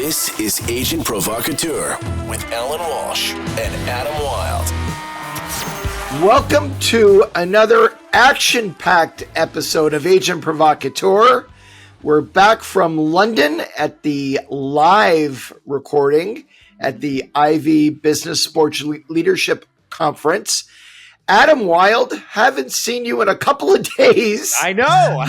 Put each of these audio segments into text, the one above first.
This is Agent Provocateur with Alan Walsh and Adam Wilde. Welcome to another action-packed episode of Agent Provocateur. We're back from London at the live recording at the Ivy Business Sports Leadership Conference. Adam Wilde, haven't seen you in a couple of days. I know.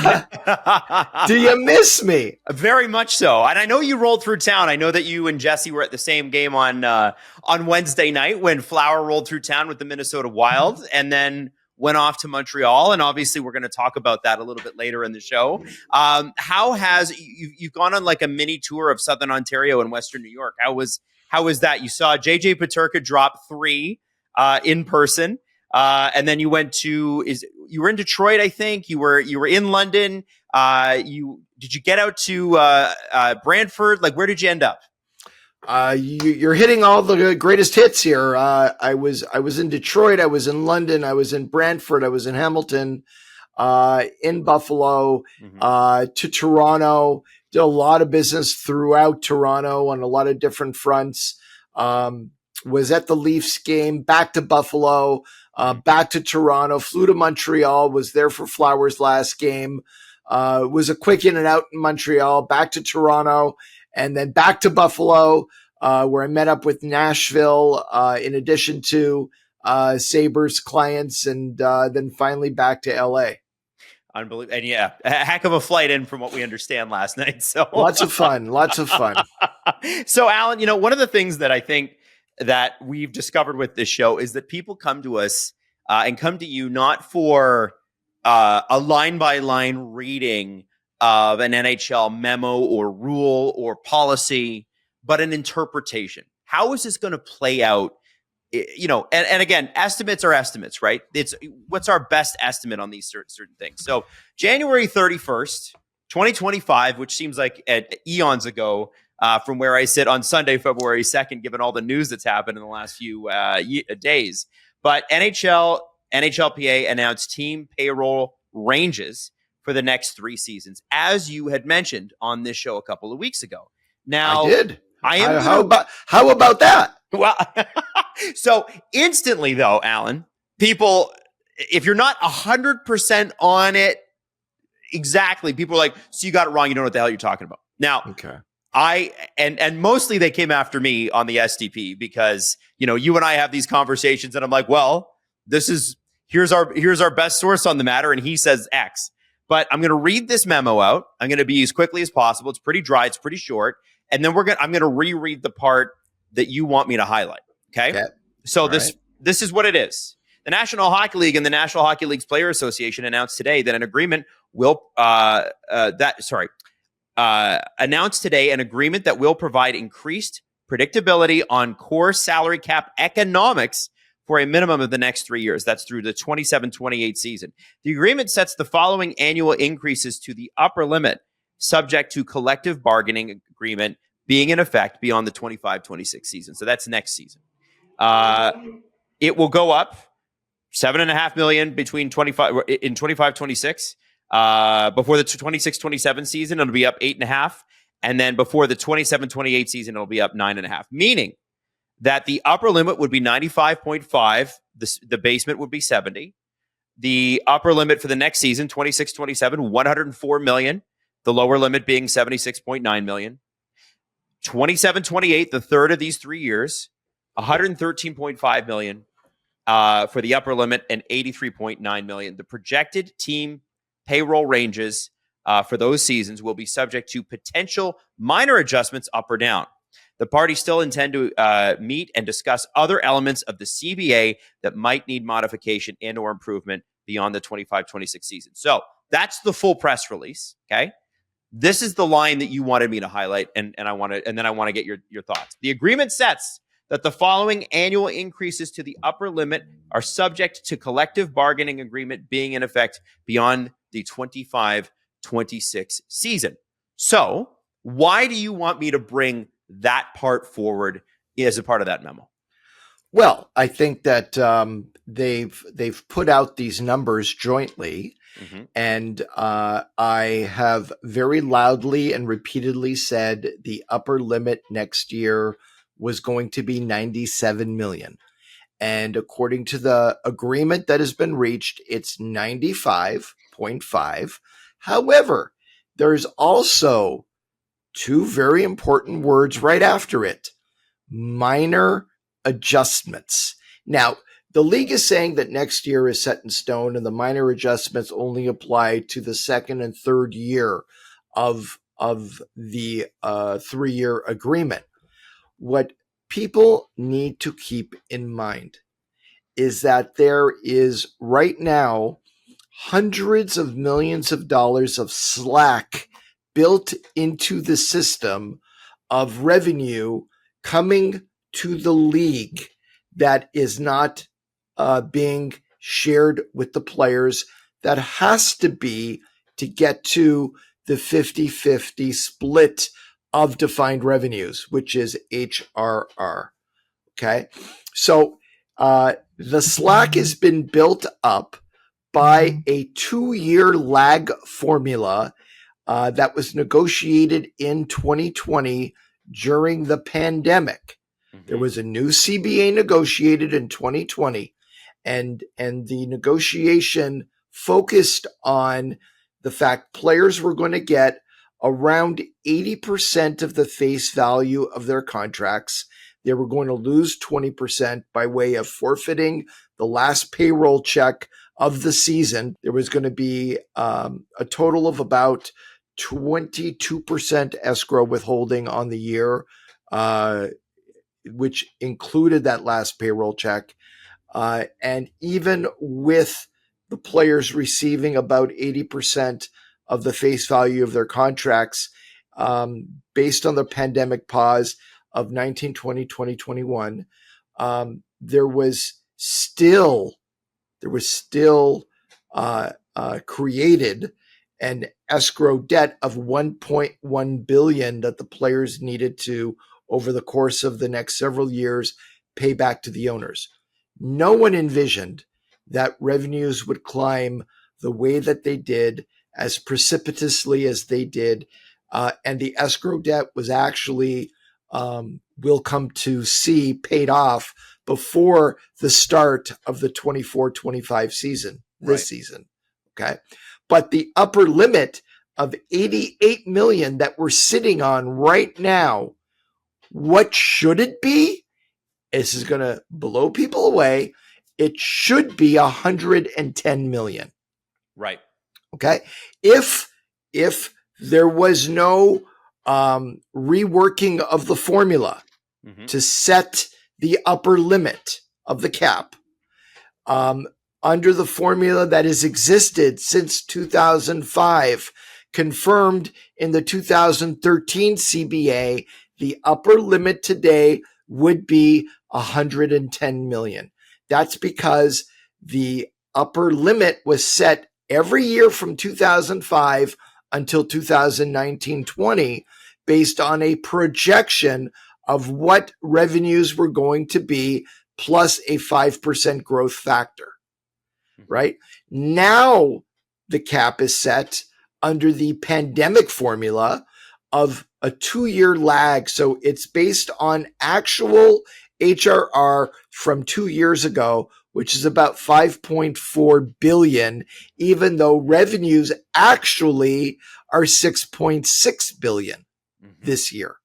Do you miss me? Very much so. And I know you rolled through town. I know that you and Jesse were at the same game on Wednesday night when Flower rolled through town with the Minnesota Wild and then went off to Montreal. And obviously we're going to talk about that a little bit later in the show. How has you've gone on like a mini tour of Southern Ontario and Western New York? How was that? You saw JJ Peterka drop 3 in person. And then you went to you were in Detroit, I think. You were in London. Did you get out to Brantford? Like, where did you end up? You're hitting all the greatest hits here. I was in Detroit. I was in London. I was in Brantford. I was in Hamilton, in Buffalo, to Toronto. Did a lot of business throughout Toronto on a lot of different fronts. Was at the Leafs game, back to Buffalo, back to Toronto, flew to Montreal, was there for Flowers' last game, was a quick in and out in Montreal, back to Toronto, and then back to Buffalo, where I met up with Nashville, in addition to Sabres clients, and then finally back to LA. Unbelievable. And yeah, a heck of a flight in from what we understand last night. So lots of fun. So Alan, one of the things that I think that we've discovered with this show is that people come to us and come to you not for a line-by-line reading of an NHL memo or rule or policy, but an interpretation. How is this going to play out? And again, estimates are estimates, right? It's what's our best estimate on these certain things. So January 31st, 2025, which seems like eons ago, from where I sit on Sunday, February 2nd, given all the news that's happened in the last few days. But NHLPA announced team payroll ranges for the next 3 seasons, as you had mentioned on this show a couple of weeks ago. Now, I did. How about that? Well, so instantly, though, Alan, people, if you're not 100% on it exactly, people are like, so you got it wrong. You don't know what the hell you're talking about. Now, okay. And mostly they came after me on the SDP because, you and I have these conversations and I'm like, well, here's our best source on the matter. And he says X, but I'm going to read this memo out. I'm going to be as quickly as possible. It's pretty dry. It's pretty short. And then I'm going to reread the part that you want me to highlight. Okay. So All this is what it is. The National Hockey League and the National Hockey League's Player Association announced today that an agreement announced today an agreement that will provide increased predictability on core salary cap economics for a minimum of the next 3 years. That's through the 27-28 season. The agreement sets the following annual increases to the upper limit, subject to collective bargaining agreement being in effect beyond the 25-26 season. So that's next season. It will go up $7.5 million between 25-26. Before the 26-27 season, it'll be up 8.5. And then before the 27-28 season, it'll be up 9.5. Meaning that the upper limit would be 95.5. The basement would be 70. The upper limit for the next season, 26-27, $104 million. The lower limit being $76.9 million. 27-28, the third of these 3 years, $113.5 million for the upper limit and $83.9 million. The projected team payroll ranges for those seasons will be subject to potential minor adjustments up or down. The parties still intend to meet and discuss other elements of the CBA that might need modification and or improvement beyond the 25-26 season. So that's the full press release. Okay. This is the line that you wanted me to highlight, and then I want to get your thoughts. The agreement sets that the following annual increases to the upper limit are subject to collective bargaining agreement being in effect beyond the 25-26 season. So why do you want me to bring that part forward as a part of that memo? Well, I think that they've put out these numbers jointly. Mm-hmm. And I have very loudly and repeatedly said the upper limit next year was going to be 97 million. And according to the agreement that has been reached, it's 95.5. However, there's also two very important words right after it: minor adjustments. Now, the league is saying that next year is set in stone and the minor adjustments only apply to the second and third year of the 3-year agreement. What people need to keep in mind is that there is right now hundreds of millions of dollars of slack built into the system of revenue coming to the league that is not being shared with the players, that has to be to get to the 50-50 split of defined revenues, which is HRR. Okay. So the slack has been built up by a 2-year lag formula that was negotiated in 2020 during the pandemic. Mm-hmm. There was a new CBA negotiated in 2020, and the negotiation focused on the fact players were going to get around 80% of the face value of their contracts. They were going to lose 20% by way of forfeiting the last payroll check of the season. There was going to be a total of about 22% escrow withholding on the year, which included that last payroll check. And even with the players receiving about 80% of the face value of their contracts, based on the pandemic pause of 1920, 2021, there was still created an escrow debt of 1.1 billion that the players needed to, over the course of the next several years, pay back to the owners. No one envisioned that revenues would climb the way that they did, as precipitously as they did, and the escrow debt was actually, we'll come to see, paid off before the start of the 24-25 season, this season. Okay. But the upper limit of 88 million that we're sitting on right now, what should it be? This is going to blow people away. It should be 110 million. Right. Okay. If there was no reworking of the formula to set the upper limit of the cap, under the formula that has existed since 2005, confirmed in the 2013 CBA, the upper limit today would be 110 million. That's because the upper limit was set every year from 2005 until 2019-20 based on a projection of what revenues were going to be plus a 5% growth factor. Right? Now the cap is set under the pandemic formula of a 2-year lag. So it's based on actual HRR from 2 years ago, which is about 5.4 billion, even though revenues actually are 6.6 billion this year,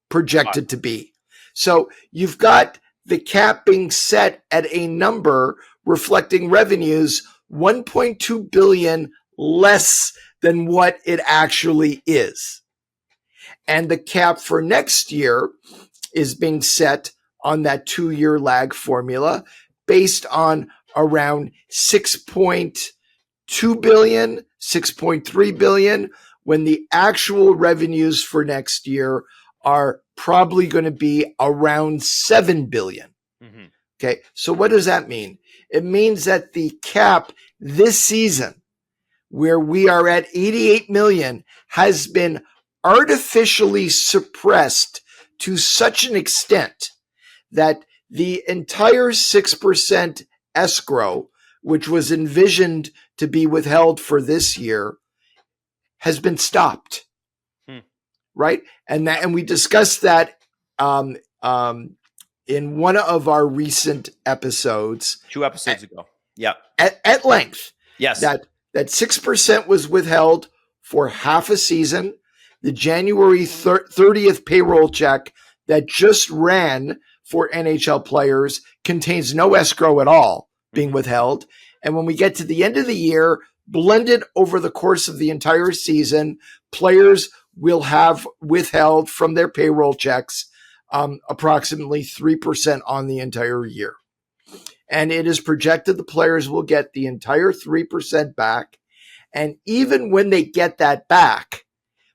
projected to be. So you've got the cap being set at a number reflecting revenues 1.2 billion less than what it actually is. And the cap for next year is being set on that 2-year lag formula based on around 6.2 billion, 6.3 billion, when the actual revenues for next year are probably going to be around 7 billion. Okay. So what does that mean? It means that the cap this season, where we are at 88 million, has been artificially suppressed to such an extent that the entire 6% escrow, which was envisioned to be withheld for this year has been stopped. Right. And we discussed that in one of our recent episodes. 2 episodes ago. Yeah. At length. Yes. That 6% was withheld for half a season. The January 30th payroll check that just ran for NHL players contains no escrow at all being withheld. And when we get to the end of the year, blended over the course of the entire season, players will have withheld from their payroll checks approximately 3% on the entire year. And it is projected the players will get the entire 3% back. And even when they get that back,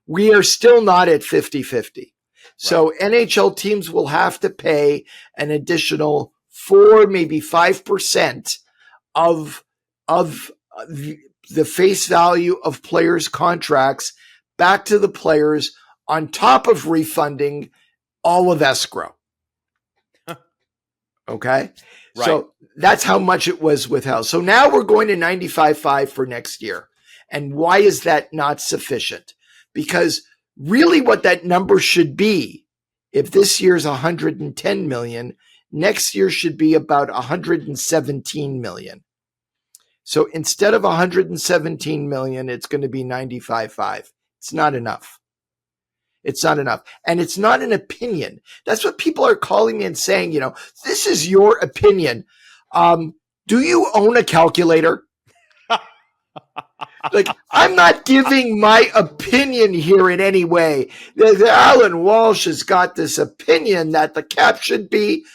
we are still not at 50-50. So NHL teams will have to pay an additional 4, maybe 5% of the face value of players' contracts back to the players on top of refunding all of escrow. Okay? Right. So that's how much it was withheld. So now we're going to 95.5 for next year. And why is that not sufficient? Because really what that number should be, if this year's 110 million, next year should be about 117 million. So instead of 117 million, it's going to be 95.5. It's not enough. It's not enough. And it's not an opinion. That's what people are calling me and saying, this is your opinion. Do you own a calculator? Like, I'm not giving my opinion here in any way. Allan Walsh has got this opinion that the cap should be.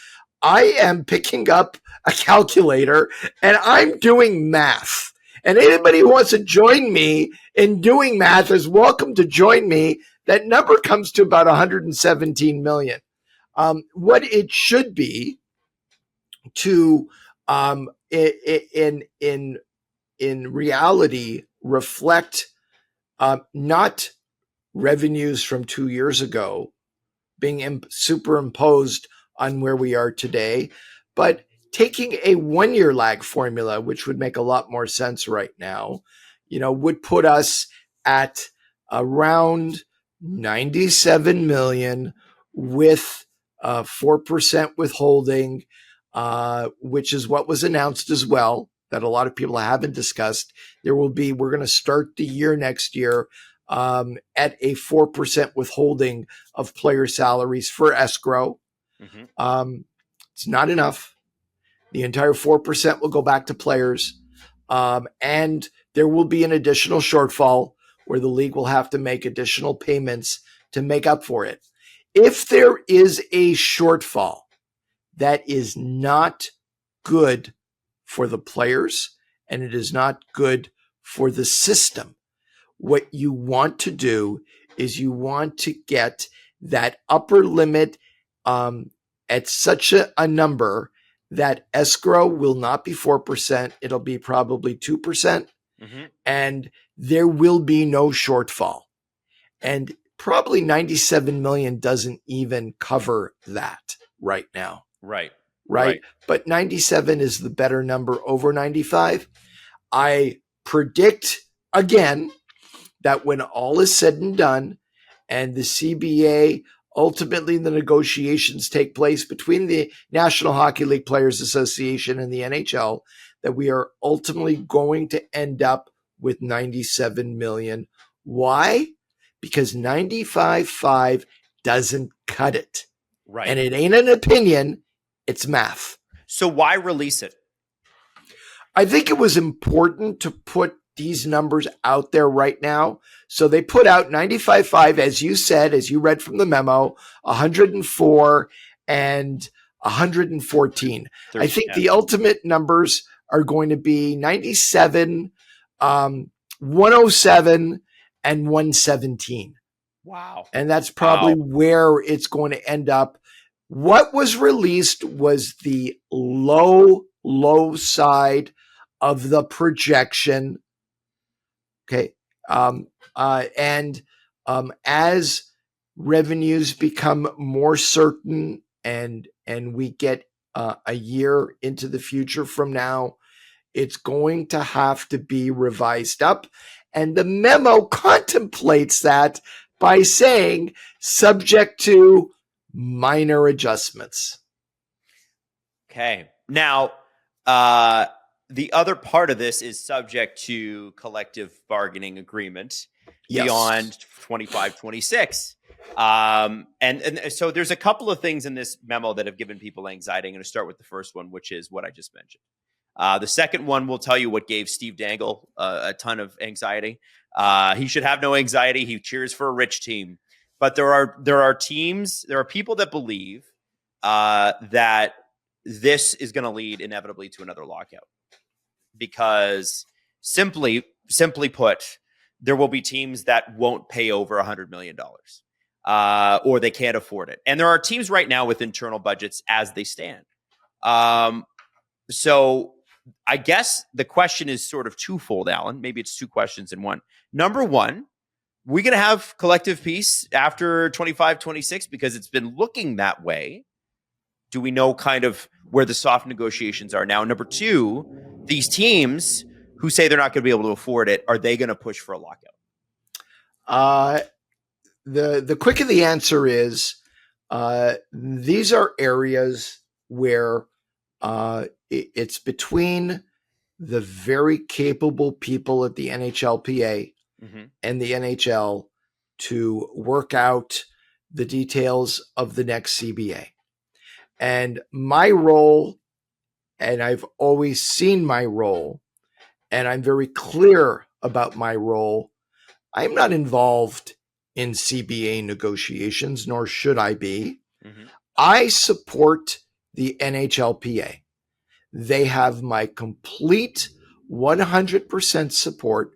I am picking up a calculator and I'm doing math. And anybody who wants to join me in doing math is welcome to join me. That number comes to about 117 million. What it should be to, in reality, reflect not revenues from 2 years ago being superimposed on where we are today, but taking a 1-year lag formula, which would make a lot more sense right now, would put us at around 97 million with 4% withholding, which is what was announced as well, that a lot of people haven't discussed. We're going to start the year next year at a 4% withholding of player salaries for escrow. It's not enough. The entire 4% will go back to players. And there will be an additional shortfall where the league will have to make additional payments to make up for it. If there is a shortfall, that is not good for the players and it is not good for the system. What you want to do is you want to get that upper limit at such a number that escrow will not be 4%. It'll be probably 2%. And there will be no shortfall. And probably 97 million doesn't even cover that right now. Right. But 97 is the better number over 95. I predict again that when all is said and done and the CBA, ultimately the negotiations take place between the National Hockey League Players Association and the NHL, that we are ultimately going to end up with 97 million. Why? Because 95.5 doesn't cut it. Right. And it ain't an opinion, it's math. So why release it? I think it was important to put these numbers out there right now. So they put out 95.5, as you said, as you read from the memo, 104 and 114. I think the ultimate numbers are going to be 97, 107, and 117. Wow. And that's probably where it's going to end up. What was released was the low side of the projection. Okay. As revenues become more certain and we get a year into the future from now, it's going to have to be revised up. And the memo contemplates that by saying subject to minor adjustments. Okay. Now, the other part of this is subject to collective bargaining agreement beyond 25-26. And so there's a couple of things in this memo that have given people anxiety. I'm going to start with the first one, which is what I just mentioned. The second one will tell you what gave Steve Dangle a ton of anxiety. He should have no anxiety. He cheers for a rich team. But there are people that believe that this is going to lead inevitably to another lockout. Because simply put, there will be teams that won't pay over $100 million or they can't afford it. And there are teams right now with internal budgets as they stand. So I guess the question is sort of twofold, Allan. Maybe it's two questions in one. Number one, we're going to have collective peace after 25-26 because it's been looking that way. Do we know kind of where the soft negotiations are now? Number two, these teams who say they're not going to be able to afford it, are they going to push for a lockout? The quick of the answer is these are areas where it's between the very capable people at the NHLPA and the NHL to work out the details of the next CBA. And my role, and I've always seen my role, and I'm very clear about my role, I'm not involved in CBA negotiations, nor should I be. I support the NHLPA. They have my complete 100% support.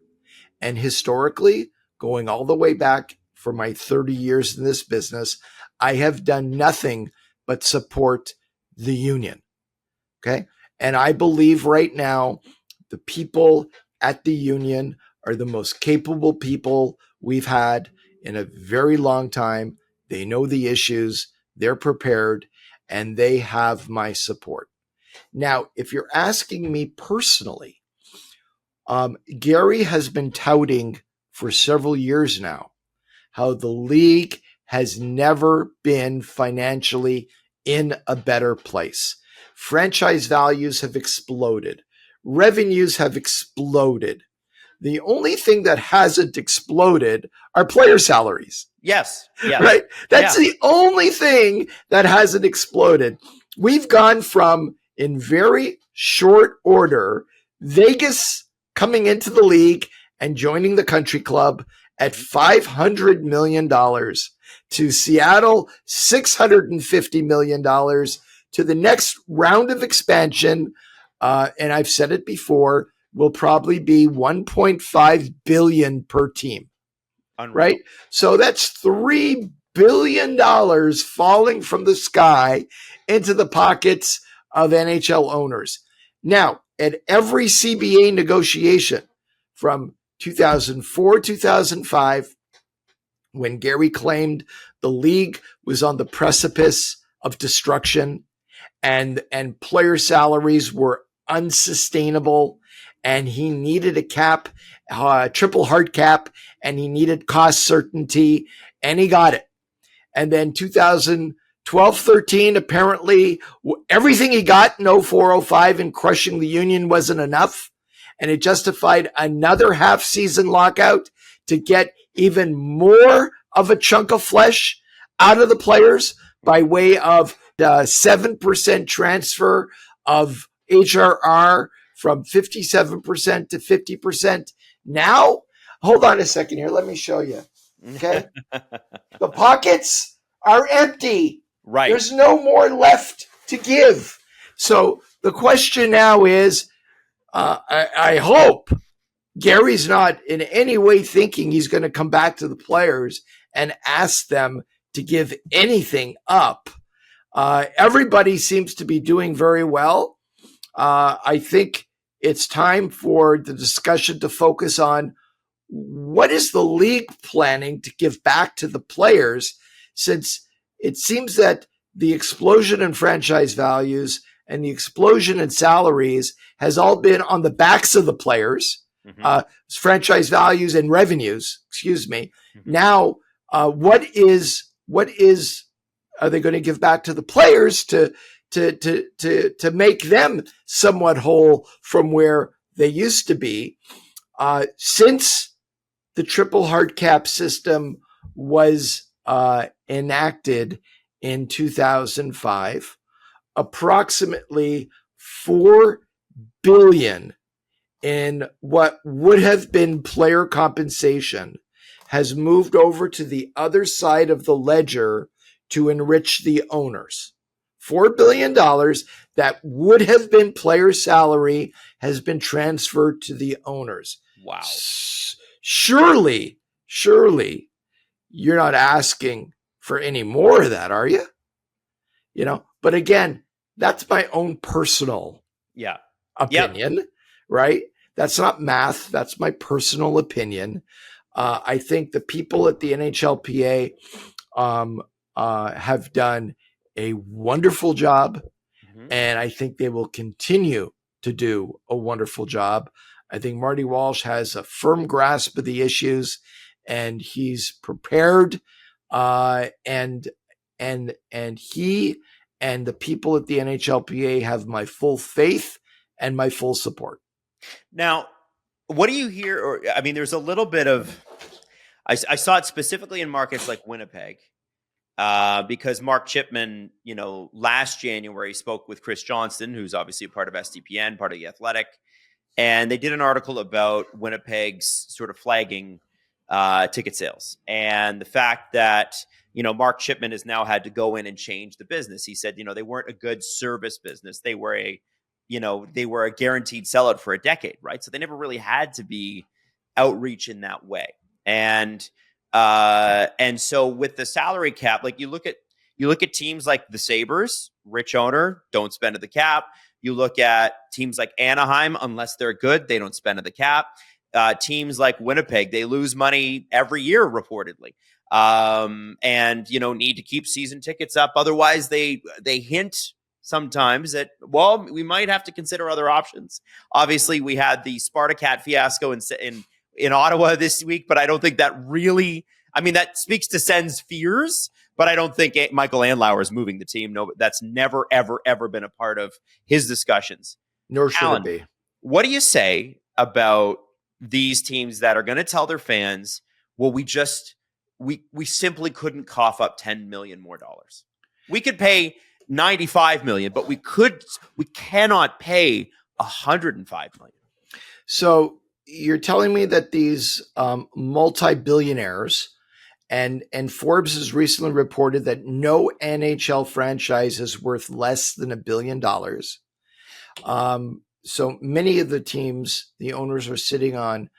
And historically, going all the way back for my 30 years in this business, I have done nothing but support the union. Okay. And I believe right now, the people at the union are the most capable people we've had in a very long time. They know the issues, they're prepared, and they have my support. Now, if you're asking me personally, Gary has been touting for several years now how the league has never been financially in a better place. Franchise values have exploded. Revenues have exploded. The only thing that hasn't exploded are player salaries. Yes. Right? That's the only thing that hasn't exploded. We've gone from, in very short order, Vegas coming into the league and joining the country club at $500 million to Seattle, $650 million to the next round of expansion. And I've said it before, will probably be $1.5 billion per team. Unreal. Right? So that's $3 billion falling from the sky into the pockets of NHL owners. Now, at every CBA negotiation from 2004, 2005, when Gary claimed the league was on the precipice of destruction and player salaries were unsustainable and he needed a cap, triple hard cap, and he needed cost certainty, and he got it. And then 2012-13, apparently everything he got in 04-05 and crushing the union wasn't enough. And it justified another half-season lockout to get even more of a chunk of flesh out of the players by way of the 7% transfer of HRR from 57% to 50%. Now, hold on a second here. Let me show you. Okay. The pockets are empty. Right. There's no more left to give. So the question now is, I hope Gary's not in any way thinking he's going to come back to the players and ask them to give anything up. Everybody seems to be doing very well. I think it's time for the discussion to focus on what is the league planning to give back to the players, since it seems that the explosion in franchise values and the explosion in salaries has all been on the backs of the players, franchise values and revenues, excuse me. Now, what are they going to give back to the players to make them somewhat whole from where they used to be? Since the triple hard cap system was enacted in 2005, approximately $4 billion in what would have been player compensation has moved over to the other side of the ledger to enrich the owners. $4 billion that would have been player salary has been transferred to the owners. Wow. Surely, you're not asking for any more of that, are you? But again, that's my own personal opinion, right? That's not math. That's my personal opinion. I think the people at the NHLPA have done a wonderful job, and I think they will continue to do a wonderful job. I think Marty Walsh has a firm grasp of the issues, and he's prepared. And he and the people at the NHLPA have my full faith and my full support. Now, what do you hear? Or I mean, there's a little bit of. I saw it specifically in markets like Winnipeg. Because Mark Chipman, last January spoke with Chris Johnston, who's obviously a part of SDPN, part of The Athletic, and they did an article about Winnipeg's sort of flagging ticket sales and the fact that, Mark Chipman has now had to go in and change the business. He said, they weren't a good service business. They were a guaranteed sellout for a decade, right? So they never really had to be outreach in that way. And so with the salary cap, like you look at teams like the Sabres, rich owner, don't spend at the cap. You look at teams like Anaheim, unless they're good, they don't spend at the cap. Teams like Winnipeg, they lose money every year, reportedly. And need to keep season tickets up. Otherwise they hint sometimes that, we might have to consider other options. Obviously we had the Spartacat fiasco in Ottawa this week, but I don't think that really, that speaks to Sen's fears, but I don't think Michael Andlauer is moving the team. No, that's never, ever, ever been a part of his discussions. Nor should Allan, it be. What do you say about these teams that are going to tell their fans, we simply couldn't cough up $10 million more dollars. We could pay $95 million, but we cannot pay $105 million. So you're telling me that these multi-billionaires, and Forbes has recently reported that no NHL franchise is worth less than $1 billion. So many of the teams, the owners are sitting on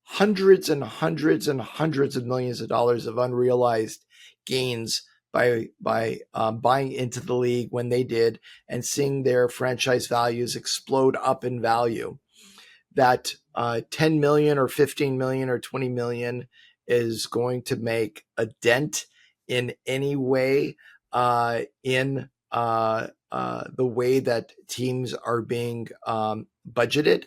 hundreds and hundreds and hundreds of millions of dollars of unrealized gains by buying into the league when they did, and seeing their franchise values explode up in value. That 10 million or 15 million or 20 million is going to make a dent in any way in the way that teams are being budgeted.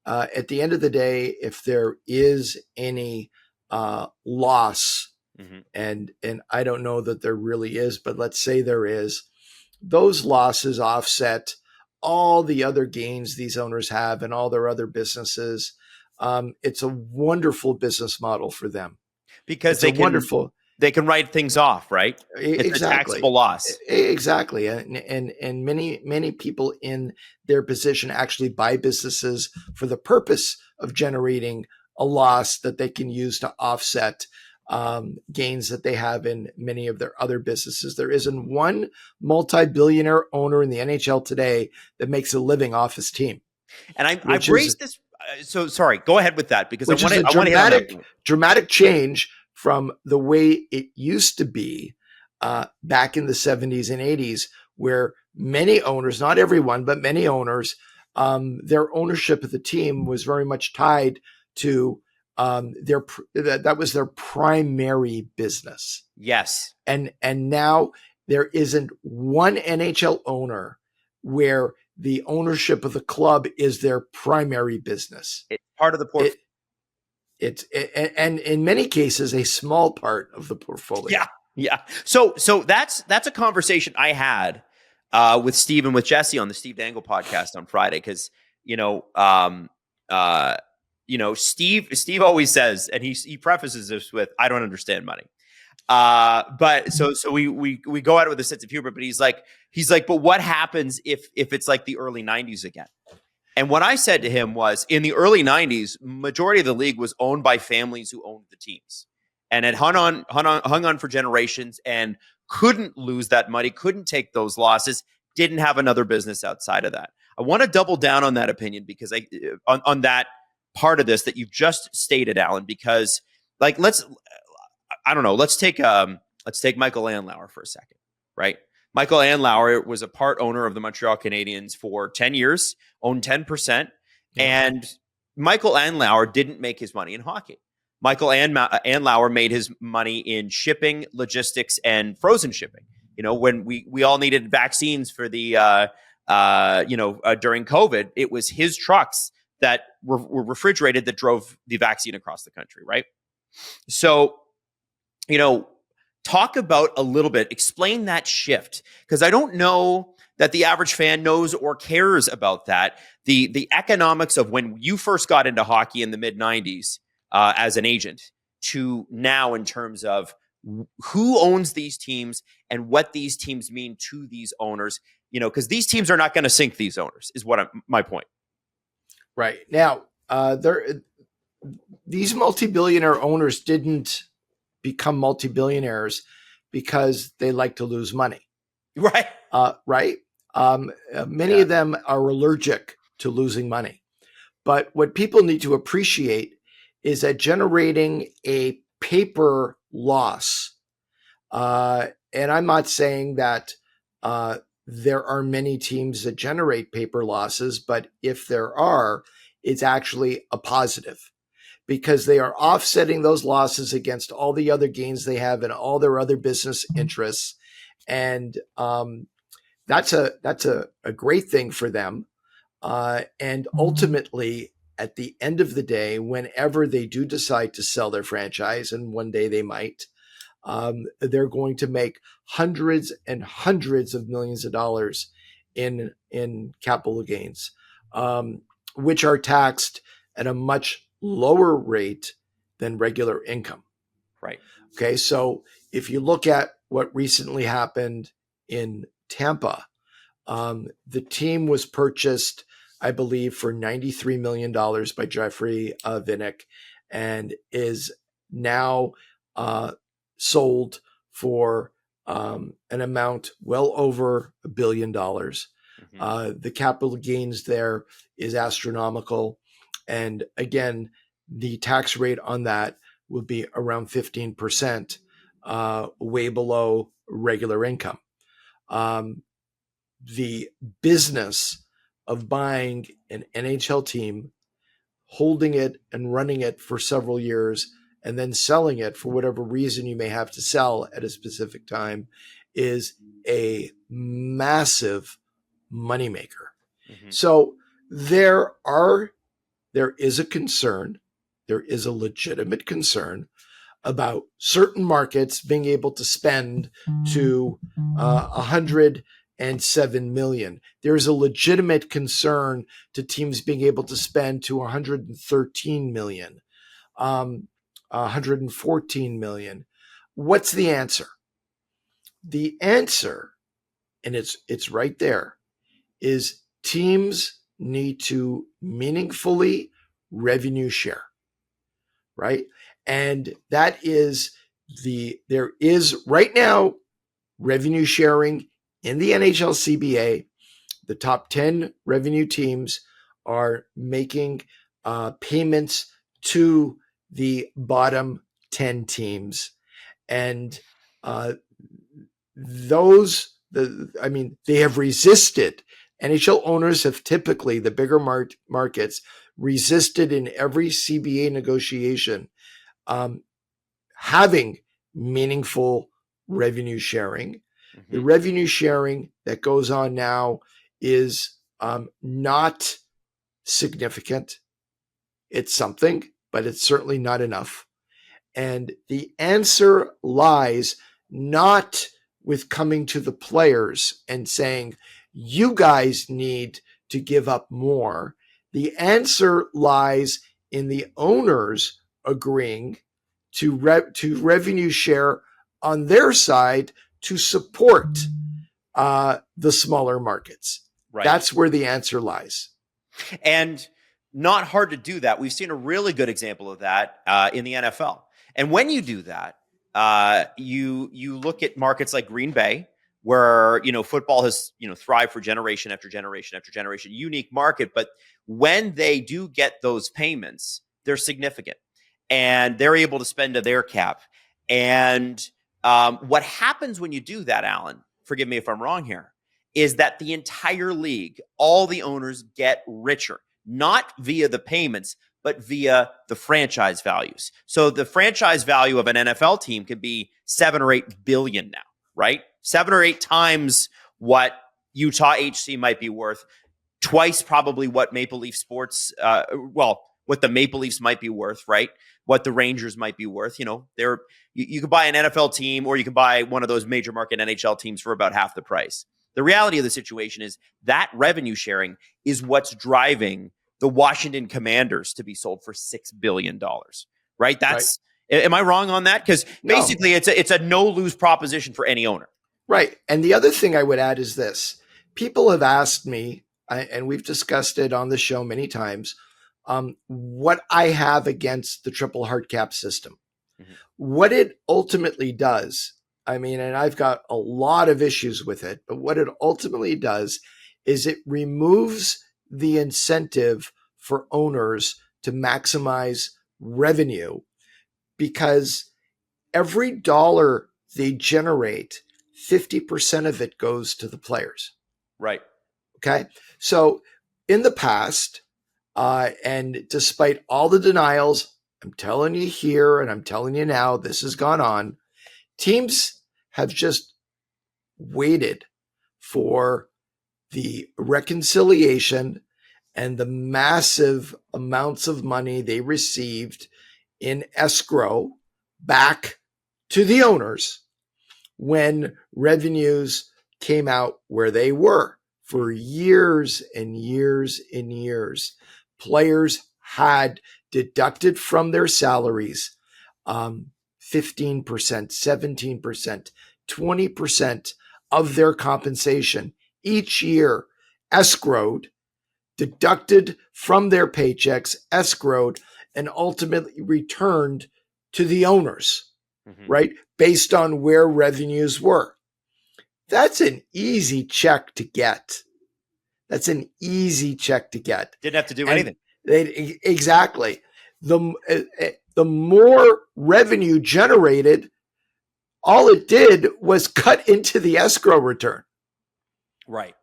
At the end of the day, if there is any loss, and I don't know that there really is, but let's say there is, those losses offset all the other gains these owners have and all their other businesses. It's a wonderful business model for them because they can write things off, right? It's a taxable loss. Exactly. And many people in their position actually buy businesses for the purpose of generating a loss that they can use to offset gains that they have in many of their other businesses. There isn't one multi-billionaire owner in the NHL today that makes a living off his team. And I've raised this. So sorry, go ahead with that, because I want to dramatic change from the way it used to be back in the 70s and 80s, where many owners, not everyone, but many owners, their ownership of the team was very much tied to that was their primary business. Yes. And now there isn't one NHL owner where the ownership of the club is their primary business. It's part of the portfolio. And in many cases, a small part of the portfolio. Yeah. So that's a conversation I had with Steve and with Jesse on the Steve Dangle podcast on Friday, because Steve always says, and he prefaces this with, "I don't understand money." But so we go at it with a sense of humor, but he's like, but what happens if it's like the early 90s again? And what I said to him was, in the early 90s, majority of the league was owned by families who owned the teams and had hung on for generations and couldn't lose that money, couldn't take those losses, didn't have another business outside of that. I want to double down on that opinion, because on that part of this that you've just stated, Allan, because let's take Michael Andlauer for a second, right? Michael Andlauer was a part owner of the Montreal Canadiens for 10 years, owned 10%, and Michael Andlauer didn't make his money in hockey. Michael Andlauer made his money in shipping, logistics, and frozen shipping. When we all needed vaccines for the during COVID, it was his trucks that were refrigerated that drove the vaccine across the country, right? So, talk about a little bit, explain that shift, because I don't know that the average fan knows or cares about that. The economics of when you first got into hockey in the mid 90s as an agent to now, in terms of who owns these teams and what these teams mean to these owners, because these teams are not going to sink these owners, is my point. Right. Now, these multi-billionaire owners didn't become multi-billionaires because they like to lose money. Right. Right. Many of them are allergic to losing money. But what people need to appreciate is that generating a paper loss, and I'm not saying that there are many teams that generate paper losses, but if there are, it's actually a positive, because they are offsetting those losses against all the other gains they have in all their other business interests. And that's a great thing for them. And ultimately, at the end of the day, whenever they do decide to sell their franchise, and one day they might, they're going to make hundreds and hundreds of millions of dollars in capital gains, which are taxed at a much lower rate than regular income. Right. Okay. So if you look at what recently happened in Tampa, the team was purchased, I believe, for $93 million by Jeffrey Vinik, and is now sold for an amount well over $1 billion. Mm-hmm. The capital gains there is astronomical. And again, the tax rate on that will be around 15%, way below regular income. The business of buying an NHL team, holding it and running it for several years, and then selling it for whatever reason you may have to sell at a specific time, is a massive moneymaker. Mm-hmm. So there is a concern, there is a legitimate concern about certain markets being able to spend to $107 million. There's a legitimate concern to teams being able to spend to $113 million, $114 million. What's the answer? The answer, and it's right there, is teams need to meaningfully revenue share, right? And that is there is right now revenue sharing in the NHL CBA. The top 10 revenue teams are making payments to the bottom 10 teams. And they have resisted. NHL owners have typically, the bigger markets, resisted in every CBA negotiation having meaningful revenue sharing. Mm-hmm. The revenue sharing that goes on now is not significant. It's something, but it's certainly not enough. And the answer lies not with coming to the players and saying, you guys need to give up more. The answer lies in the owners agreeing to revenue share on their side to support the smaller markets. Right. That's where the answer lies. And not hard to do that. We've seen a really good example of that in the NFL. And when you do that, you look at markets like Green Bay, where football has thrived for generation after generation after generation. Unique market, but when they do get those payments, they're significant, and they're able to spend to their cap. And what happens when you do that, Allan? Forgive me if I'm wrong here. Is that the entire league, all the owners get richer, not via the payments, but via the franchise values. So the franchise value of an NFL team could be 7 or 8 billion now, right? 7 or 8 times what Utah HC might be worth, twice probably what Maple Leaf Sports, what the Maple Leafs might be worth, right? What the Rangers might be worth. You could buy an NFL team, or you could buy one of those major market NHL teams for about half the price. The reality of the situation is that revenue sharing is what's driving the Washington Commanders to be sold for $6 billion, right? Am I wrong on that? Because basically it's a no-lose proposition for any owner. Right. And the other thing I would add is this. People have asked me, and we've discussed it on the show many times, what I have against the triple hard cap system. Mm-hmm. What it ultimately does, and I've got a lot of issues with it, but what it ultimately does is it removes the incentive for owners to maximize revenue, because every dollar they generate, 50% of it goes to the players. Right. Okay. So in the past, and despite all the denials, I'm telling you here and I'm telling you now, this has gone on. Teams have just waited for the reconciliation and the massive amounts of money they received in escrow back to the owners when revenues came out where they were. For years and years and years, players had deducted from their salaries 15%, 17%, 20% of their compensation each year, escrowed, deducted from their paychecks, escrowed, and ultimately returned to the owners, right? Based on where revenues were. That's an easy check to get. Didn't have to do anything. Exactly. The more revenue generated, all it did was cut into the escrow return. Right.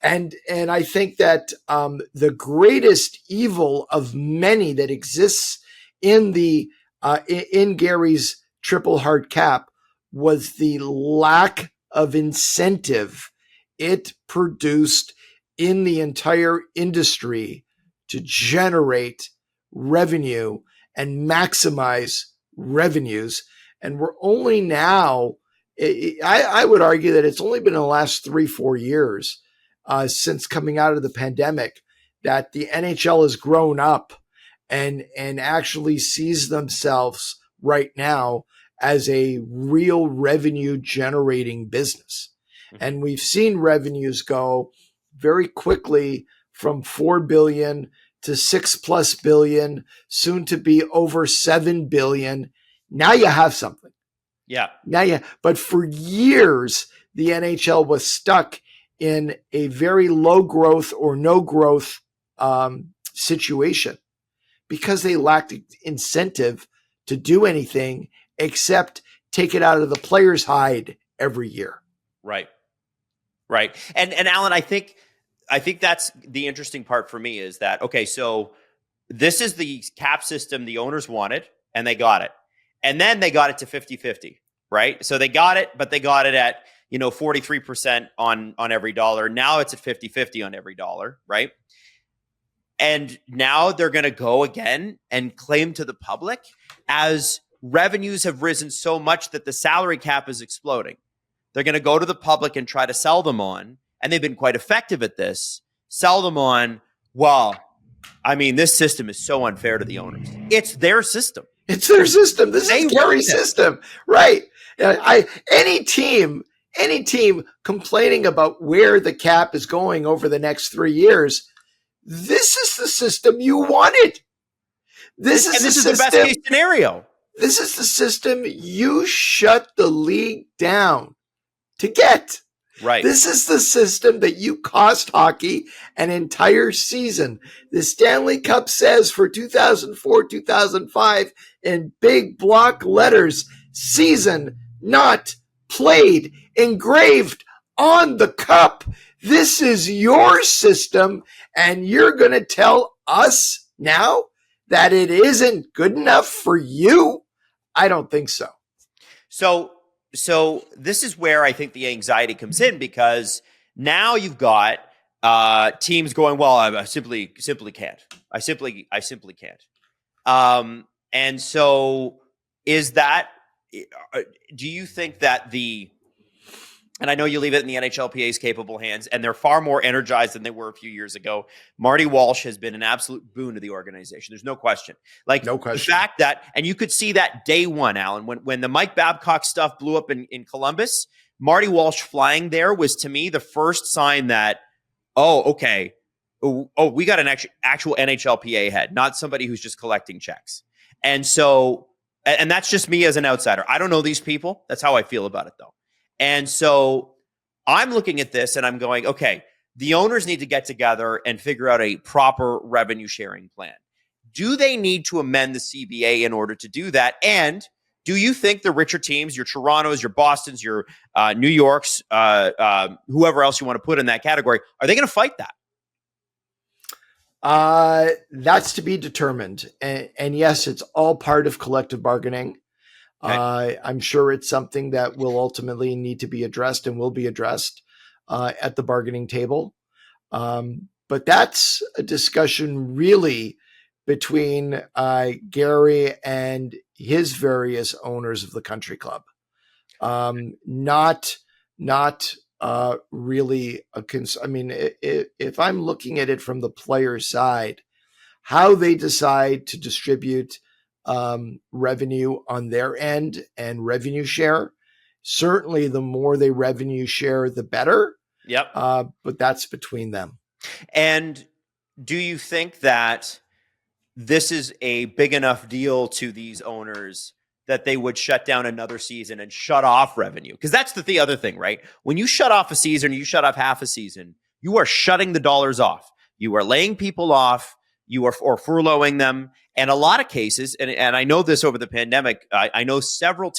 And I think that the greatest evil of many that exists in in Gary's triple hard cap was the lack of incentive it produced in the entire industry to generate revenue and maximize revenues. And we're only now, I would argue that it's only been in the last 3-4 years since coming out of the pandemic that the NHL has grown up and actually sees themselves right now as a real revenue generating business. And we've seen revenues go very quickly from 4 billion to 6+ billion, soon to be over 7 billion. Now you have something. Yeah. But for years, the NHL was stuck in a very low growth or no growth situation because they lacked incentive to do anything except take it out of the player's hide every year. Right. And Allan, I think that's the interesting part for me is that, okay, so this is the cap system the owners wanted and they got it. And then they got it to 50-50, right? So they got it, but they got it at, 43% on every dollar. Now it's at 50-50 on every dollar, right? And now they're going to go again and claim to the public as revenues have risen so much that the salary cap is exploding. They're going to go to the public and try to sell them on, and they've been quite effective at this, sell them on, well, I mean, this system is so unfair to the owners. It's their system. It's their system. This is Gary's system. Right. Any team complaining about where the cap is going over the next 3 years, this is the system you wanted. This is the best case scenario. This is the system you shut the league down to get. Right. This is the system that you cost hockey an entire season. The Stanley Cup says for 2004-2005 in big block letters, season not played, engraved on the cup. This is your system, and you're going to tell us now that it isn't good enough for you? I don't think so. So this is where I think the anxiety comes in, because now you've got teams going, well, I simply can't. I simply can't. And so is that, do you think that and I know you leave it in the NHLPA's capable hands, and they're far more energized than they were a few years ago. Marty Walsh has been an absolute boon to the organization. There's no question. No question. The fact that, and you could see that day one, Alan, when the Mike Babcock stuff blew up in Columbus, Marty Walsh flying there was, to me, the first sign that, okay, we got an actual NHLPA head, not somebody who's just collecting checks. And so, and that's just me as an outsider. I don't know these people. That's how I feel about it, though. And so I'm looking at this and I'm going, okay, the owners need to get together and figure out a proper revenue sharing plan. Do they need to amend the CBA in order to do that? And do you think the richer teams, your Torontos, your Bostons, your New Yorks, whoever else you want to put in that category, are they going to fight that? That's to be determined. And yes, it's all part of collective bargaining. Okay. I'm sure it's something that will ultimately need to be addressed and will be addressed at the bargaining table. But that's a discussion really between Gary and his various owners of the country club. Not really I mean, if I'm looking at it from the player's side, how they decide to distribute revenue on their end and revenue share. Certainly the more they revenue share, the better. Yep. But that's between them. And do you think that this is a big enough deal to these owners that they would shut down another season and shut off revenue? Because that's the other thing, right? When you shut off a season, you shut off half a season, you are shutting the dollars off. You are laying people off. You are or furloughing them. And a lot of cases, and I know this over the pandemic, I know several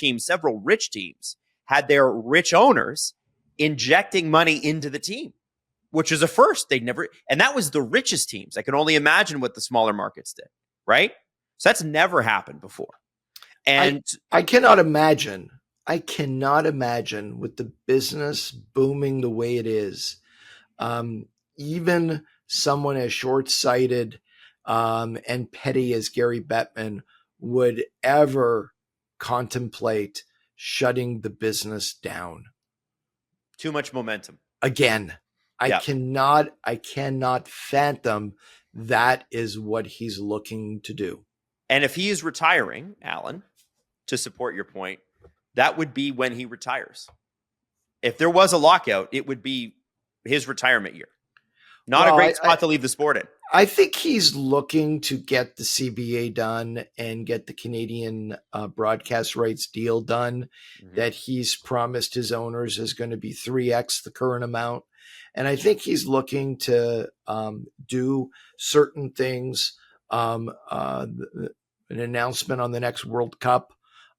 rich teams had their rich owners injecting money into the team, which is a first. They'd never, and that was the richest teams. I can only imagine what the smaller markets did, right? So that's never happened before. And I cannot imagine with the business booming the way it is, even someone as short-sighted and petty as Gary Bettman would ever contemplate shutting the business down. Too much momentum. Again, I cannot fathom that is what he's looking to do. And if he is retiring, Alan, to support your point, that would be when he retires. If there was a lockout, it would be his retirement year. Not a great spot to leave the sport in. I think he's looking to get the CBA done and get the Canadian broadcast rights deal done that he's promised his owners is going to be 3x the current amount. And I think he's looking to do certain things, an announcement on the next World Cup,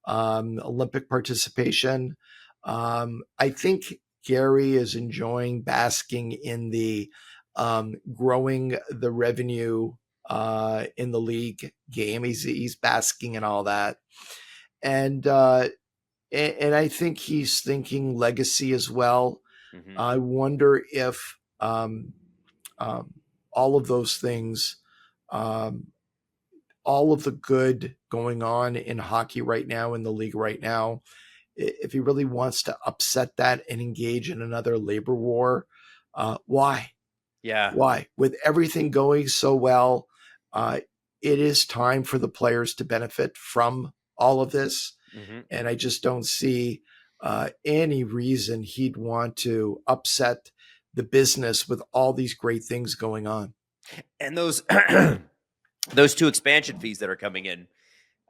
Olympic participation. I think Gary is enjoying basking in the growing the revenue in the league game. He's basking in all that. And and I think he's thinking legacy as well. Mhm. I wonder if all of those things, um, all of the good going on in hockey right now, in the league right now, if he really wants to upset that and engage in another labor war, why? Yeah. Why? With everything going so well, it is time for the players to benefit from all of this. Mhm. And I just don't see any reason he'd want to upset the business with all these great things going on. And those those two expansion fees that are coming in,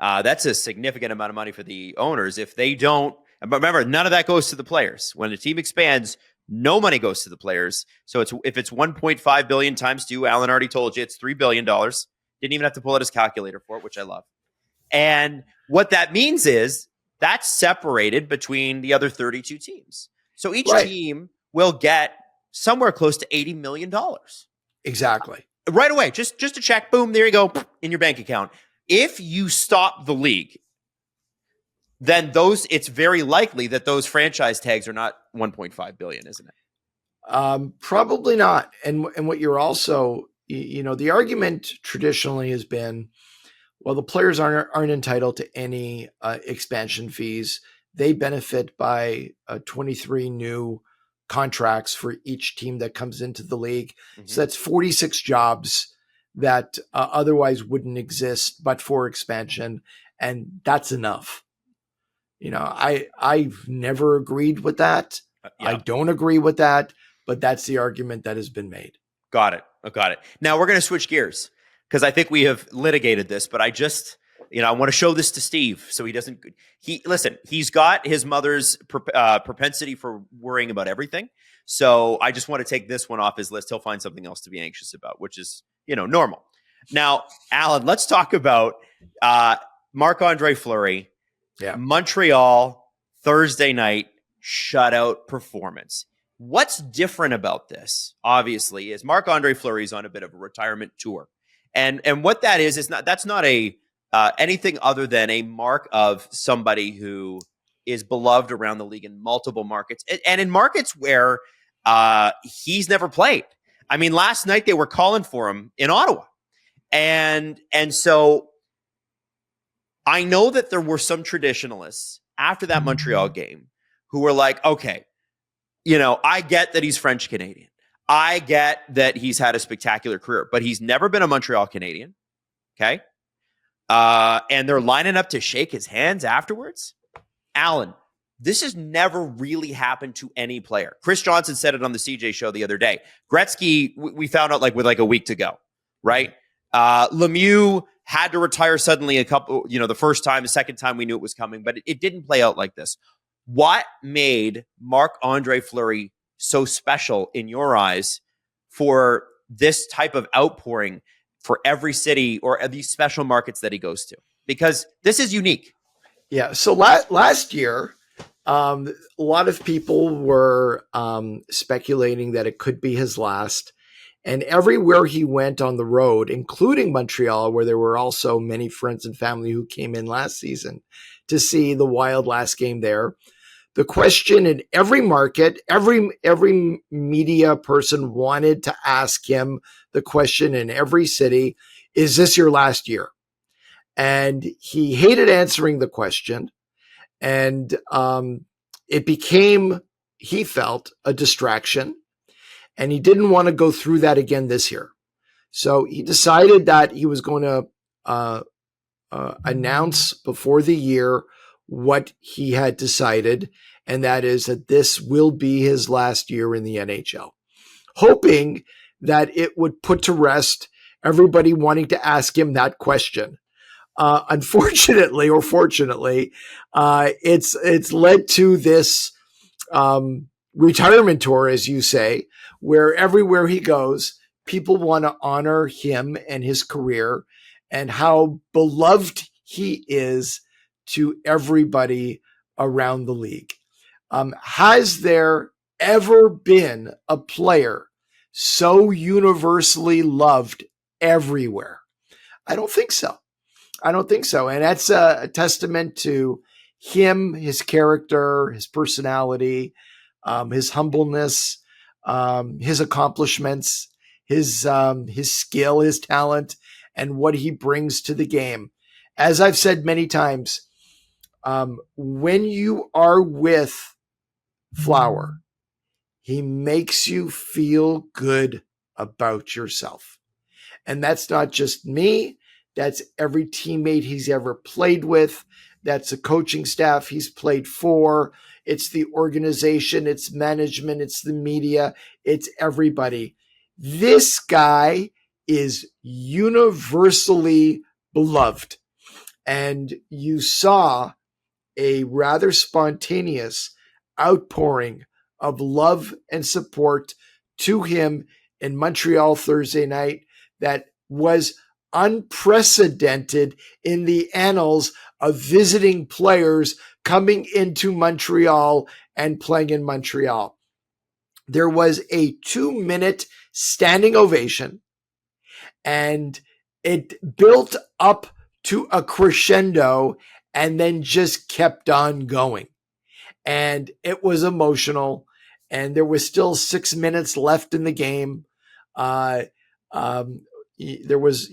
that's a significant amount of money for the owners. If they don't, but remember, none of that goes to the players. When the team expands, no money goes to the players. So if it's 1.5 billion times two, Allan already told you it's $3 billion. Didn't even have to pull out his calculator for it, which I love. And what that means is that's separated between the other 32 teams. So each team will get somewhere close to $80 million. Exactly. Right away, just a check, boom, there you go, in your bank account. If you stop the league, then it's very likely that those franchise tags are not 1.5 billion, isn't it? Probably not. And what you're also, the argument traditionally has been, well, the players aren't entitled to any expansion fees. They benefit by 23 new contracts for each team that comes into the league. Mm-hmm. So that's 46 jobs that otherwise wouldn't exist but for expansion. And that's enough. I've never agreed with that. Yeah. I don't agree with that, but that's the argument that has been made. Got it. Now we're going to switch gears because I think we have litigated this, but I just, I want to show this to Steve so he doesn't, he's got his mother's propensity for worrying about everything. So I just want to take this one off his list. He'll find something else to be anxious about, which is, normal. Now, Allan, let's talk about Marc-André Fleury. Yeah. Montreal, Thursday night, shutout performance. What's different about this, obviously, is Marc-André Fleury is on a bit of a retirement tour. And what that is that's not a anything other than a mark of somebody who is beloved around the league in multiple markets and in markets where he's never played. I mean, last night they were calling for him in Ottawa. And so I know that there were some traditionalists after that Montreal game who were like, okay, I get that he's French Canadian. I get that he's had a spectacular career, but he's never been a Montreal Canadian. Okay. And they're lining up to shake his hands afterwards. Allan, this has never really happened to any player. Chris Johnson said it on the CJ show the other day. Gretzky, we found out with a week to go, right? Lemieux had to retire suddenly the first time, the second time we knew it was coming, but it didn't play out like this. What made Marc-André Fleury so special in your eyes for this type of outpouring for every city or these special markets that he goes to? Because this is unique. Yeah. So last year, a lot of people were speculating that it could be his last. And everywhere he went on the road, including Montreal, where there were also many friends and family who came in last season to see the Wild last game there, the question in every market, every media person wanted to ask him the question in every city, is this your last year? And he hated answering the question. And it became, he felt, a distraction. And he didn't want to go through that again this year. So he decided that he was going to announce before the year what he had decided, and that is that this will be his last year in the NHL, hoping that it would put to rest everybody wanting to ask him that question. Unfortunately, or fortunately, it's led to this retirement tour, as you say, where everywhere he goes, people want to honor him and his career and how beloved he is to everybody around the league. Has there ever been a player so universally loved everywhere? I don't think so. And that's a testament to him, his character, his personality, his humbleness, his accomplishments, his skill, his talent, and what he brings to the game. As I've said many times, when you are with Flower, he makes you feel good about yourself. And that's not just me. That's every teammate he's ever played with. That's a coaching staff he's played for. It's the organization, it's management, it's the media, it's everybody. This guy is universally beloved. And you saw a rather spontaneous outpouring of love and support to him in Montreal Thursday night that was unprecedented in the annals of visiting players coming into Montreal and playing in Montreal. There was a 2-minute standing ovation, and it built up to a crescendo and then just kept on going. And it was emotional, and there was still 6 minutes left in the game. There was,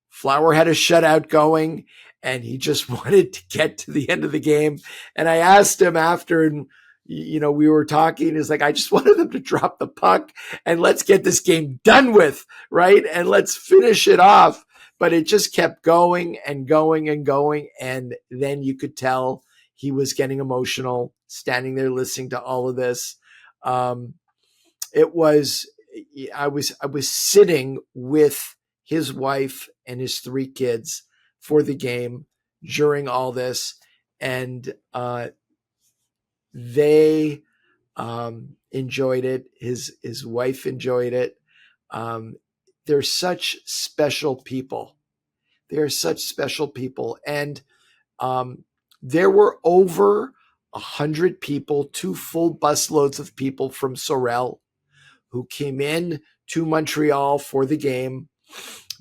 Flower had a shutout going, and he just wanted to get to the end of the game. And I asked him after, and we were talking. He's like, I just wanted them to drop the puck and let's get this game done with, right? And let's finish it off. But it just kept going and going and going. And then you could tell he was getting emotional, standing there listening to all of this. I was sitting with his wife and his 3 kids for the game during all this. And they enjoyed it. His wife enjoyed it. They're such special people. They're such special people. And there were over 100 people, 2 full busloads of people from Sorel who came in to Montreal for the game.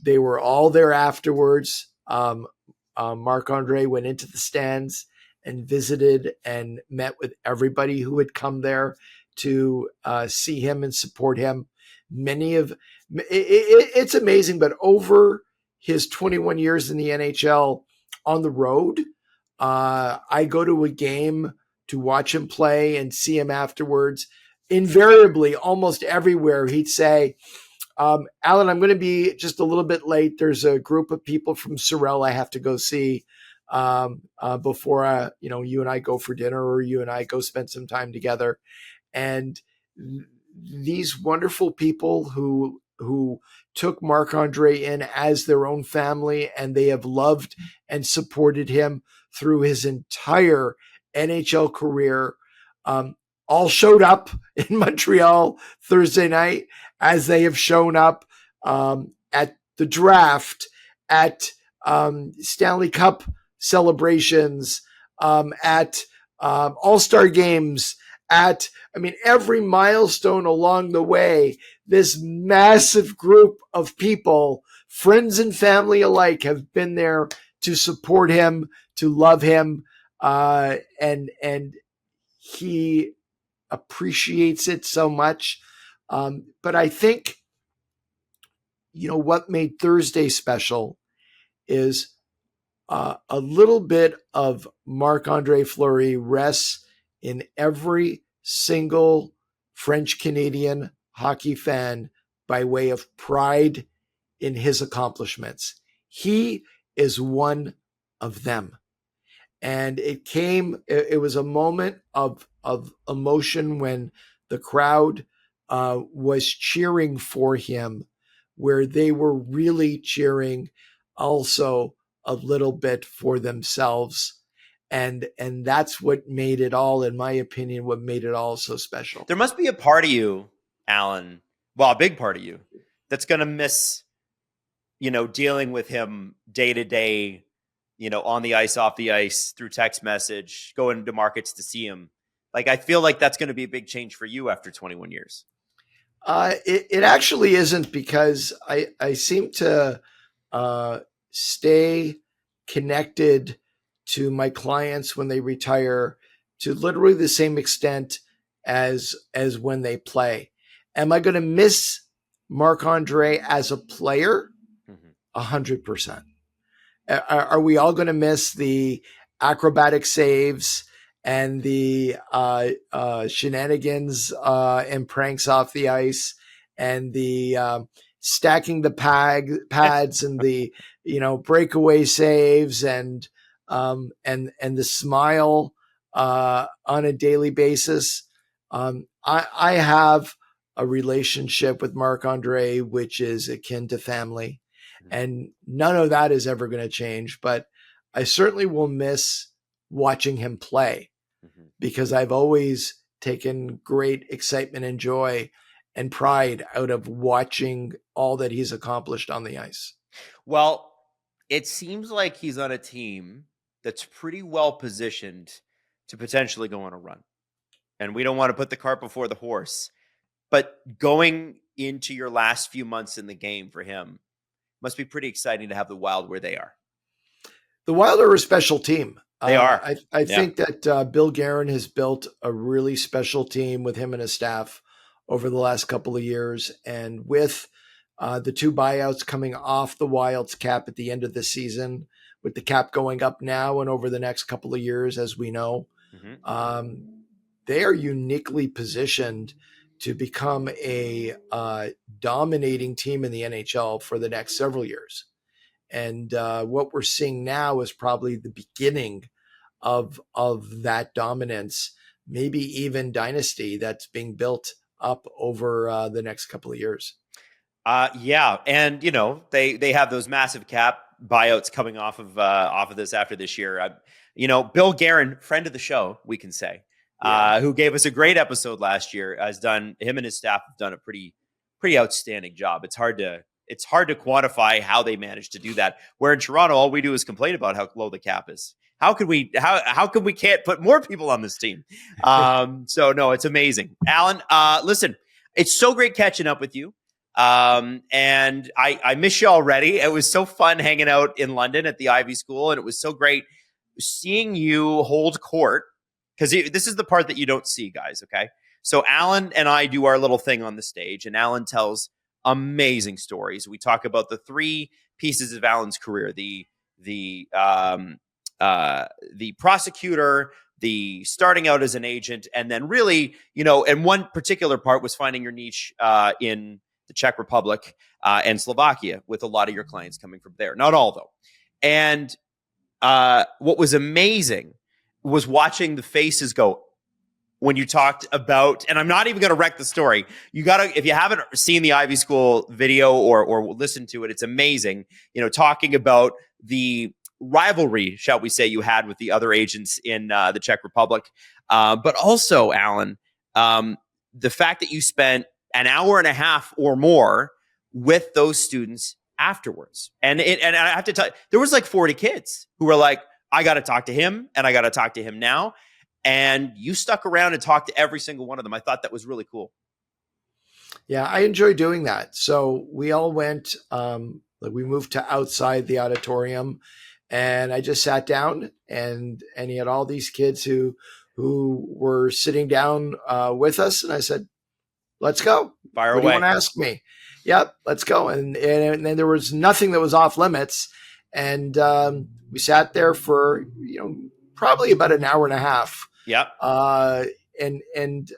They were all there afterwards. Marc-André went into the stands and visited and met with everybody who had come there to see him and support him. It's amazing, but over his 21 years in the NHL on the road, I go to a game to watch him play and see him afterwards. Invariably, almost everywhere, he'd say, Allan, I'm going to be just a little bit late. There's a group of people from Sorel I have to go see before you and I go for dinner, or you and I go spend some time together. And these wonderful people who took Marc-André in as their own family, and they have loved and supported him through his entire NHL career, all showed up in Montreal Thursday night, as they have shown up at the draft, at Stanley Cup celebrations, at All-Star games, at every milestone along the way. This massive group of people, friends and family alike, have been there to support him, to love him, and he appreciates it so much. But I think, what made Thursday special is a little bit of Marc-André Fleury rests in every single French-Canadian hockey fan by way of pride in his accomplishments. He is one of them. And it was a moment of emotion when the crowd was cheering for him, where they were really cheering also a little bit for themselves. And that's what made it all, in my opinion, what made it all so special. There must be a part of you, Allan, a big part of you, that's going to miss, dealing with him day to day, on the ice, off the ice, through text message, going to markets to see him. Like, I feel like that's going to be a big change for you after 21 years. It actually isn't, because I seem to stay connected to my clients when they retire to literally the same extent as when they play. Am I going to miss Marc-André as a player? 100%. Are we all going to miss the acrobatic saves and the shenanigans and pranks off the ice and the stacking the pads and the breakaway saves and the smile on a daily basis? I have a relationship with Marc-André which is akin to family. And none of that is ever going to change. But I certainly will miss watching him play because I've always taken great excitement and joy and pride out of watching all that he's accomplished on the ice. Well, it seems like he's on a team that's pretty well positioned to potentially go on a run. And we don't want to put the cart before the horse. But going into your last few months in the game for him, must be pretty exciting to have the Wild where they are. The Wild are a special team. They are. I think that Bill Guerin has built a really special team with him and his staff over the last couple of years. And with the two buyouts coming off the Wild's cap at the end of the season, with the cap going up now and over the next couple of years, as we know, they are uniquely positioned to become a dominating team in the NHL for the next several years. And what we're seeing now is probably the beginning of that dominance, maybe even dynasty that's being built up over the next couple of years. Yeah. And, they have those massive cap buyouts coming off of this after this year. Bill Guerin, friend of the show, we can say, who gave us a great episode last year, him and his staff have done a pretty outstanding job. It's hard to quantify how they managed to do that. Where in Toronto, all we do is complain about how low the cap is. How come we can't put more people on this team? So no, it's amazing. Allan, listen, it's so great catching up with you. And I miss you already. It was so fun hanging out in London at the Ivy School. And it was so great seeing you hold court. Because this is the part that you don't see, guys, okay? So Allan and I do our little thing on the stage, and Allan tells amazing stories. We talk about the three pieces of Allan's career: the prosecutor, the starting out as an agent, and then really, and one particular part was finding your niche in the Czech Republic and Slovakia, with a lot of your clients coming from there. Not all, though. And what was amazing was watching the faces go when you talked about, and I'm not even going to wreck the story. If you haven't seen the Ivy School video or listen to it, it's amazing. Talking about the rivalry, shall we say, you had with the other agents in the Czech Republic. But also, Allan, the fact that you spent an hour and a half or more with those students afterwards. And I have to tell you, there was like 40 kids who were like, I got to talk to him, and I got to talk to him now. And you stuck around and talked to every single one of them. I thought that was really cool. Yeah, I enjoy doing that. So we all went, we moved to outside the auditorium, and I just sat down, and he had all these kids who were sitting down with us. And I said, let's go. Fire away. What do you want to ask me? Yep, let's go. And then there was nothing that was off limits. And we sat there for, probably about an hour and a half. Yep. And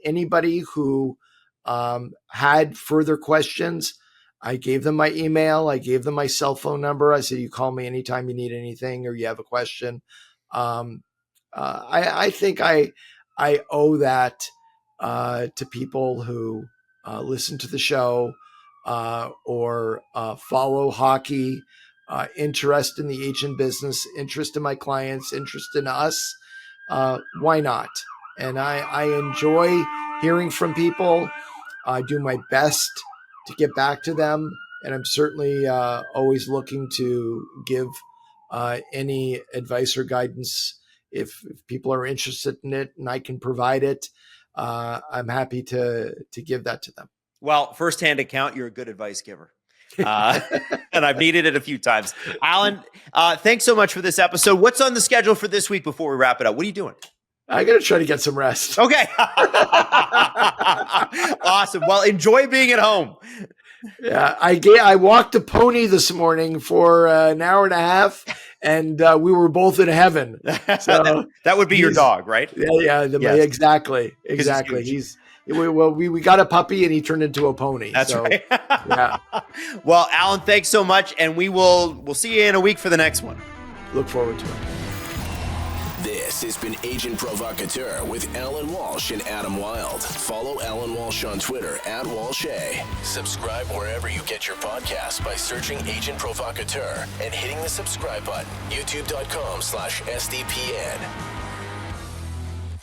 anybody who had further questions, I gave them my email. I gave them my cell phone number. I said, you call me anytime you need anything or you have a question. I think I owe that to people who listen to the show or follow hockey, interest in the agent business, interest in my clients, interest in us. Why not? And I enjoy hearing from people. I do my best to get back to them. And I'm certainly always looking to give any advice or guidance if people are interested in it and I can provide it. I'm happy to give that to them. Well, firsthand account, you're a good advice giver. And I've needed it a few times. Allan, thanks so much for this episode. What's on the schedule for this week before we wrap it up? What are you doing? I got to try to get some rest. Okay. Awesome. Well, enjoy being at home. Yeah, I walked a pony this morning for an hour and a half, and we were both in heaven. So that would be your dog, right? Yeah, Yes. Exactly. We got a puppy, and he turned into a pony. That's right. Yeah. Well, Allan, thanks so much, and we'll see you in a week for the next one. Look forward to it. This has been Agent Provocateur with Allan Walsh and Adam Wilde. Follow Allan Walsh on Twitter @WalshA. Subscribe wherever you get your podcasts by searching Agent Provocateur and hitting the subscribe button. YouTube.com/SDPN.